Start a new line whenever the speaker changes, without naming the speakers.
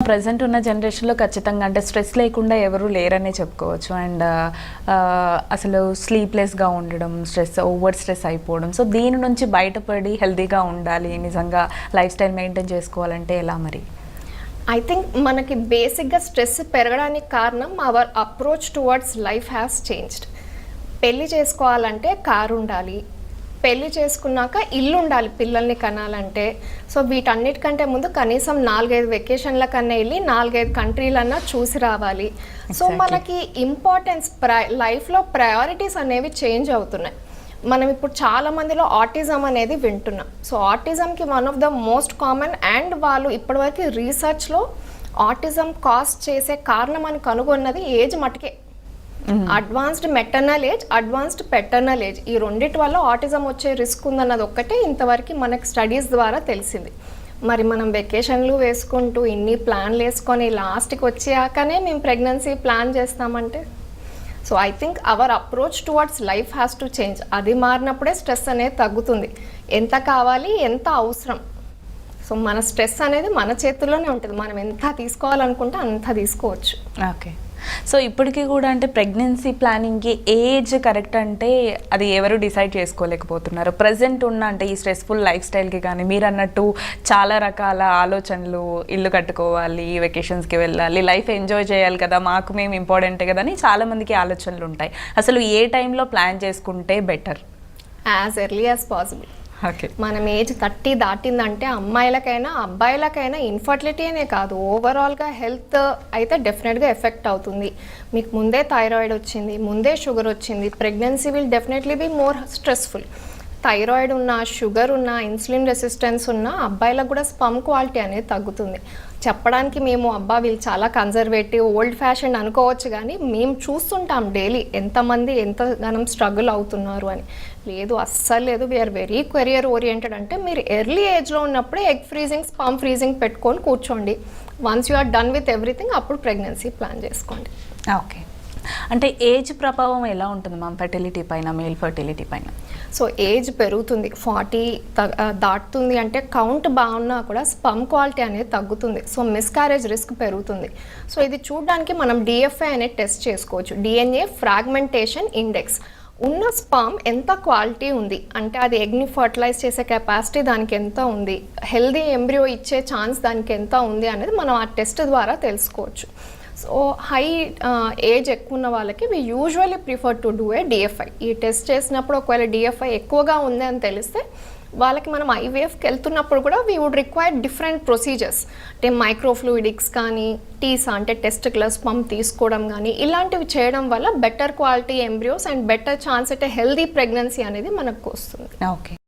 Present ఉన్న జనరేషన్లో ఖచ్చితంగా అంటే స్ట్రెస్ లేకుండా ఎవరు లేరనే చెప్పుకోవచ్చు. అండ్ అసలు స్లీప్లెస్గా ఉండడం, ఓవర్ స్ట్రెస్ అయిపోవడం. సో దీని నుంచి బయటపడి హెల్తీగా ఉండాలి, నిజంగా లైఫ్ స్టైల్ మెయింటైన్ చేసుకోవాలంటే ఎలా మరి?
ఐ థింక్ మనకి బేసిక్గా స్ట్రెస్ పెరగడానికి కారణం hour approach towards life has changed. పెళ్ళి చేసుకోవాలంటే కారు ఉండాలి, పెళ్లి చేసుకున్నాక ఇల్లు ఉండాలి పిల్లల్ని కనాలంటే. సో వీటన్నిటికంటే ముందు కనీసం 4-5 వెకేషన్ల కన్నా వెళ్ళి 4-5 కంట్రీలన్నా చూసి రావాలి. సో మనకి ఇంపార్టెన్స్ లైఫ్లో ప్రయారిటీస్ అనేవి చేంజ్ అవుతున్నాయి. మనం ఇప్పుడు చాలా మందిలో ఆటిజం అనేది వింటున్నాం. సో ఆటిజంకి one of the most common and వాళ్ళు ఇప్పటివరకు రీసెర్చ్లో ఆటిజం కాజ్ చేసే కారణం అని కనుగొన్నది ఏజ్ మటుకే. Advanced maternal age, advanced paternal age, ఈ రెండిటి వల్ల ఆటిజం వచ్చే రిస్క్ ఉందన్నది ఒక్కటే ఇంతవరకు మనకి స్టడీస్ ద్వారా తెలిసింది. మరి మనం వెకేషన్లు వేసుకుంటూ ఇన్ని ప్లాన్లు వేసుకొని లాస్ట్కి వచ్చాకనే మేము ప్రెగ్నెన్సీ ప్లాన్ చేస్తామంటే, so I think our approach towards life has to change. అది మారినప్పుడే స్ట్రెస్ అనేది తగ్గుతుంది. ఎంత కావాలి, ఎంత అవసరం. సో మన స్ట్రెస్ అనేది మన చేతుల్లోనే ఉంటుంది. మనం ఎంత తీసుకోవాలనుకుంటే అంత తీసుకోవచ్చు.
ఓకే. సో ఇప్పటికీ కూడా అంటే ప్రెగ్నెన్సీ ప్లానింగ్కి ఏజ్ కరెక్ట్ అంటే అది ఎవరు డిసైడ్ చేసుకోలేకపోతున్నారు. ప్రజెంట్ ఉన్న అంటే ఈ స్ట్రెస్ఫుల్ లైఫ్ స్టైల్కి కానీ మీరు అన్నట్టు చాలా రకాల ఆలోచనలు, ఇల్లు కట్టుకోవాలి, వెకేషన్స్కి వెళ్ళాలి, లైఫ్ ఎంజాయ్ చేయాలి కదా, మాకు మేము ఇంపార్టెంటే కదా అని చాలామందికి ఆలోచనలు ఉంటాయి. అసలు ఏ టైంలో ప్లాన్ చేసుకుంటే better?
As early as possible.
Okay.
మనం ఏజ్ 30 దాటిందంటే అమ్మాయిలకైనా అబ్బాయిలకైనా ఇన్ఫర్టిలిటీ అనే కాదు, ఓవరాల్గా హెల్త్ అయితే డెఫినెట్గా ఎఫెక్ట్ అవుతుంది. మీకు ముందే థైరాయిడ్ వచ్చింది, ముందే షుగర్ వచ్చింది, pregnancy will definitely be more stressful. Thyroid ఉన్న, షుగర్ ఉన్న, ఇన్సులిన్ రెసిస్టెన్స్ ఉన్న అబ్బాయిలకు కూడా స్పర్మ్ క్వాలిటీ అనేది తగ్గుతుంది. చెప్పడానికి మేము వీళ్ళు చాలా కన్జర్వేటివ్, ఓల్డ్ ఫ్యాషన్ అనుకోవచ్చు, కానీ మేము చూస్తుంటాం డైలీ ఎంతమంది ఎంతగానం స్ట్రగుల్ అవుతున్నారు అని. లేదు, అస్సలు లేదు. We're very career oriented. అంటే మీరు ఎర్లీ ఏజ్లో ఉన్నప్పుడే ఎగ్ ఫ్రీజింగ్, స్పర్మ్ ఫ్రీజింగ్ పెట్టుకొని కూర్చోండి. Once you are done with everything అప్పుడు ప్రెగ్నెన్సీ ప్లాన్ చేసుకోండి.
ఓకే. అంటే ఏజ్ ప్రభావం ఎలా ఉంటుంది మ్యామ్ ఫర్టిలిటీ పైన, మేల్ ఫర్టిలిటీ పైన?
సో ఏజ్ పెరుగుతుంది, 40 దాటుతుంది అంటే కౌంట్ బాగున్నా కూడా స్పర్మ్ క్వాలిటీ అనేది తగ్గుతుంది. సో మిస్క్యారేజ్ రిస్క్ పెరుగుతుంది. సో ఇది చూడడానికి మనం డిఎఫ్ఐ అనేది టెస్ట్ చేసుకోవచ్చు, డిఎన్ఏ ఫ్రాగ్మెంటేషన్ ఇండెక్స్. ఉన్న స్పర్మ్ ఎంత క్వాలిటీ ఉంది అంటే అది ఎగ్ని ఫర్టిలైజ్ చేసే కెపాసిటీ దానికి ఎంత ఉంది, హెల్దీ ఎంబ్రియో ఇచ్చే ఛాన్స్ దానికి ఎంత ఉంది అనేది మనం ఆ టెస్ట్ ద్వారా తెలుసుకోవచ్చు. సో హై ఏజ్ ఎక్కువ ఉన్న వాళ్ళకి we usually prefer to do a DFI. ఈ టెస్ట్ చేసినప్పుడు ఒకవేళ డిఎఫ్ఐ ఎక్కువగా ఉంది అని తెలిస్తే వాళ్ళకి మనం ఐవీఎఫ్కి వెళ్తున్నప్పుడు కూడా we would require different procedures. అంటే మైక్రోఫ్లూయిడిక్స్ కానీ, టీసా అంటే టెస్టిక్యులర్ స్పర్మ్ తీసుకోవడం కానీ, ఇలాంటివి చేయడం వల్ల better quality embryos and better chance అంటే హెల్దీ ప్రెగ్నెన్సీ అనేది మనకు వస్తుంది.
ఓకే.